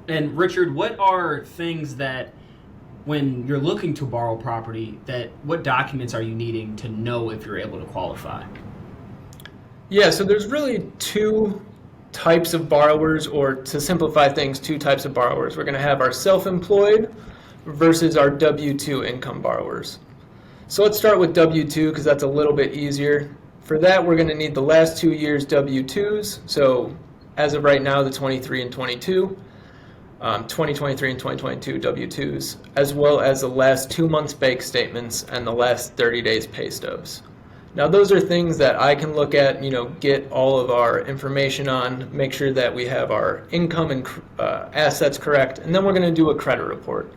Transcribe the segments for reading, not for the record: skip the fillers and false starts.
And Richard, what are things that when you're looking to borrow property, that what documents are you needing to know if you're able to qualify? Yeah, so there's really two types of borrowers, or to simplify things, two types of borrowers. We're going to have our self-employed versus our W-2 income borrowers. So let's start with W-2 because that's a little bit easier. For that, we're going to need the last 2 years W-2s. So as of right now, the 23 and 22, 2023 and 2022 W-2s, as well as the last 2 months bank statements and the last 30 days pay stubs. Now those are things that I can look at, get all of our information on, make sure that we have our income and assets correct, and then we're going to do a credit report.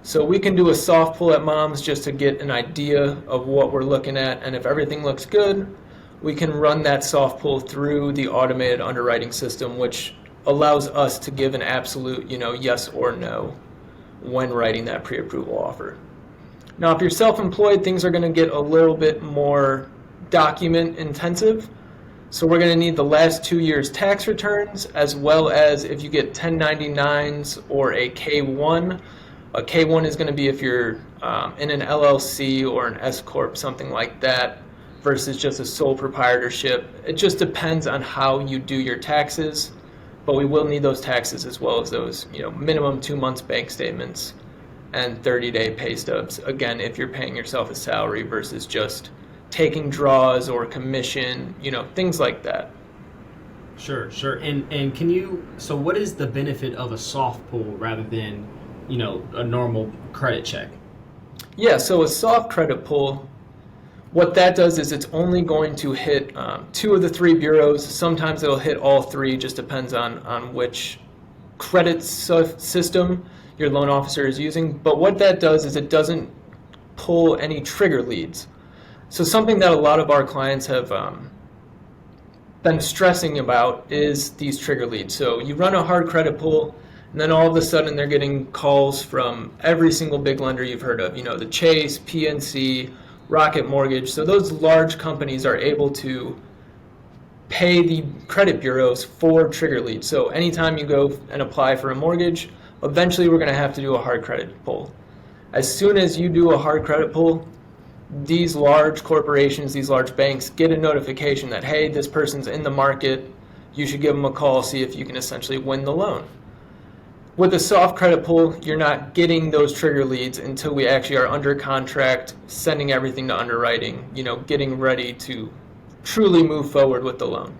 So we can do a soft pull at Mom's just to get an idea of what we're looking at, and if everything looks good, we can run that soft pull through the automated underwriting system, which allows us to give an absolute, yes or no when writing that pre-approval offer. Now, if you're self-employed, things are going to get a little bit more document intensive. So we're going to need the last 2 years tax returns, as well as if you get 1099s or a K1. A K1 is going to be if you're in an LLC or an S Corp, something like that, versus just a sole proprietorship. It just depends on how you do your taxes, but we will need those taxes as well as those, minimum 2 months bank statements and 30-day pay stubs. Again, if you're paying yourself a salary versus just taking draws or commission, things like that. Sure, sure. And can you, so what is the benefit of a soft pull rather than, a normal credit check? Yeah, so a soft credit pull, what that does is it's only going to hit two of the three bureaus. Sometimes it'll hit all three, just depends on which credit system your loan officer is using. But what that does is it doesn't pull any trigger leads. So something that a lot of our clients have been stressing about is these trigger leads. So you run a hard credit pull, and then all of a sudden they're getting calls from every single big lender you've heard of, the Chase, PNC, Rocket Mortgage. So those large companies are able to pay the credit bureaus for trigger leads. So anytime you go and apply for a mortgage, eventually we're going to have to do a hard credit pull. As soon as you do a hard credit pull, these large corporations, these large banks get a notification that, hey, this person's in the market, you should give them a call, see if you can essentially win the loan. With a soft credit pull, you're not getting those trigger leads until we actually are under contract, sending everything to underwriting, getting ready to truly move forward with the loan.